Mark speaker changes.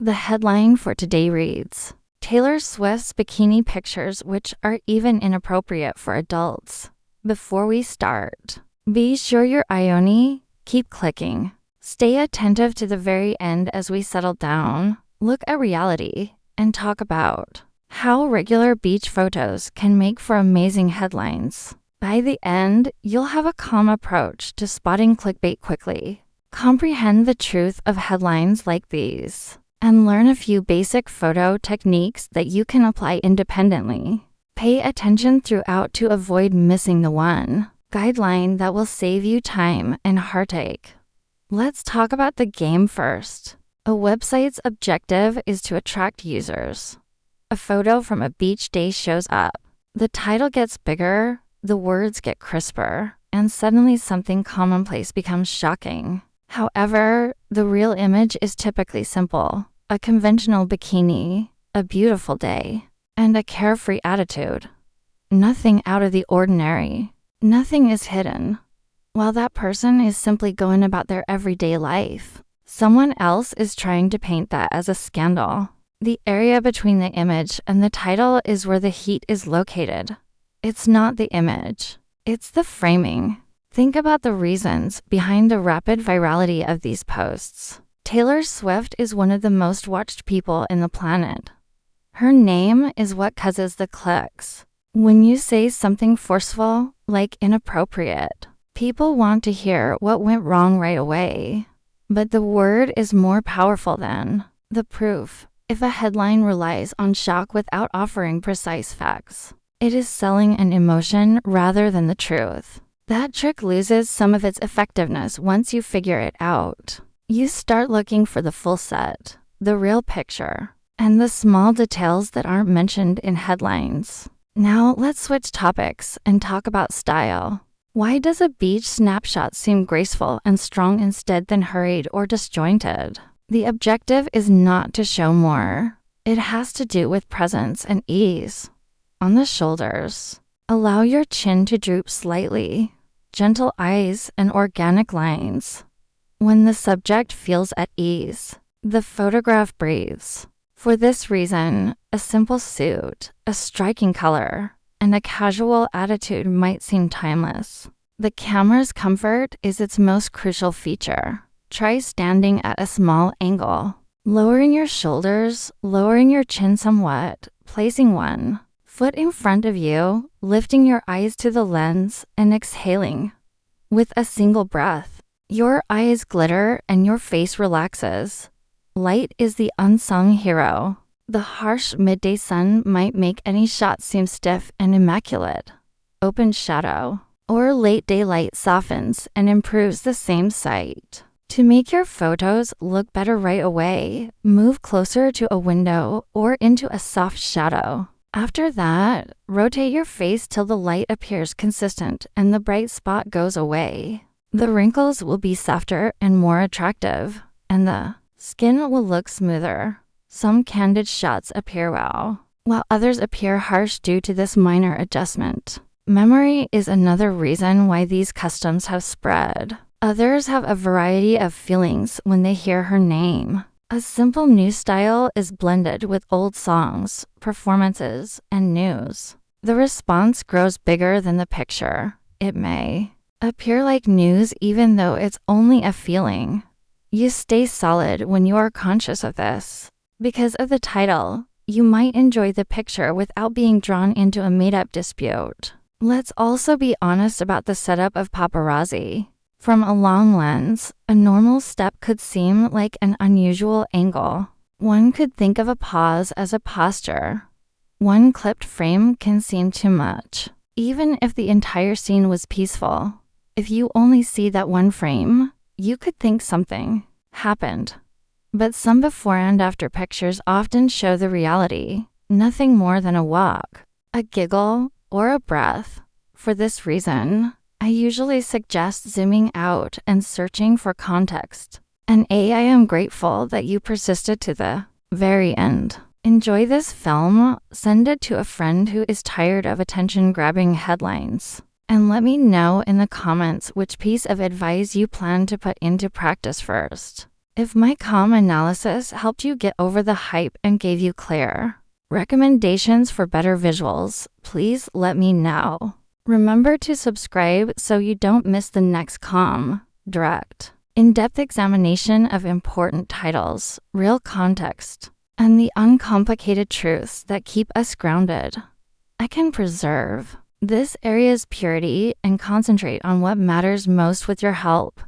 Speaker 1: The headline for today reads, Taylor Swift's bikini pictures which are even inappropriate for adults. Before we start, be sure your Ioni, keep clicking. Stay attentive to the very end as we settle down, look at reality, and talk about how regular beach photos can make for amazing headlines. By the end, you'll have a calm approach to spotting clickbait quickly, comprehend the truth of headlines like these, and learn a few basic photo techniques that you can apply independently. Pay attention throughout to avoid missing the one guideline that will save you time and heartache. Let's talk about the game first. A website's objective is to attract users. A photo from a beach day shows up. The title gets bigger, the words get crisper, and suddenly something commonplace becomes shocking. However, the real image is typically simple. A conventional bikini, a beautiful day, and a carefree attitude. Nothing out of the ordinary. Nothing is hidden. While that person is simply going about their everyday life, someone else is trying to paint that as a scandal. The area between the image and the title is where the heat is located. It's not the image. It's the framing. Think about the reasons behind the rapid virality of these posts. Taylor Swift is one of the most watched people in the planet. Her name is what causes the clicks. When you say something forceful, like inappropriate, people want to hear what went wrong right away. But the word is more powerful than the proof. If a headline relies on shock without offering precise facts, it is selling an emotion rather than the truth. That trick loses some of its effectiveness once you figure it out. You start looking for the full set, the real picture, and the small details that aren't mentioned in headlines. Now let's switch topics and talk about style. Why does a beach snapshot seem graceful and strong instead than hurried or disjointed? The objective is not to show more. It has to do with presence and ease. On the shoulders, allow your chin to droop slightly. Gentle eyes and organic lines. When the subject feels at ease, the photograph breathes. For this reason, a simple suit, a striking color, and a casual attitude might seem timeless. The camera's comfort is its most crucial feature. Try standing at a small angle, lowering your shoulders, lowering your chin somewhat, placing one foot in front of you, lifting your eyes to the lens, and exhaling. With a single breath, your eyes glitter and your face relaxes. Light is the unsung hero. The harsh midday sun might make any shot seem stiff and immaculate. Open shadow or late daylight softens and improves the same sight. To make your photos look better right away, move closer to a window or into a soft shadow. After that, rotate your face till the light appears consistent and the bright spot goes away. The wrinkles will be softer and more attractive, and the skin will look smoother. Some candid shots appear wow, while others appear harsh due to this minor adjustment. Memory is another reason why these customs have spread. Others have a variety of feelings when they hear her name. A simple new style is blended with old songs, performances, and news. The response grows bigger than the picture. It may appear like news even though it's only a feeling. You stay solid when you are conscious of this. Because of the title, you might enjoy the picture without being drawn into a made-up dispute. Let's also be honest about the setup of paparazzi. From a long lens, a normal step could seem like an unusual angle. One could think of a pause as a posture. One clipped frame can seem too much, even if the entire scene was peaceful. If you only see that one frame, you could think something happened. But some before and after pictures often show the reality, nothing more than a walk, a giggle, or a breath. For this reason, I usually suggest zooming out and searching for context. And I am grateful that you persisted to the very end. Enjoy this film, send it to a friend who is tired of attention-grabbing headlines. And let me know in the comments which piece of advice you plan to put into practice first. If my calm analysis helped you get over the hype and gave you clear recommendations for better visuals, please let me know. Remember to subscribe so you don't miss the next calm, direct, in-depth examination of important titles, real context, and the uncomplicated truths that keep us grounded. I can preserve this area's purity and concentrate on what matters most with your help.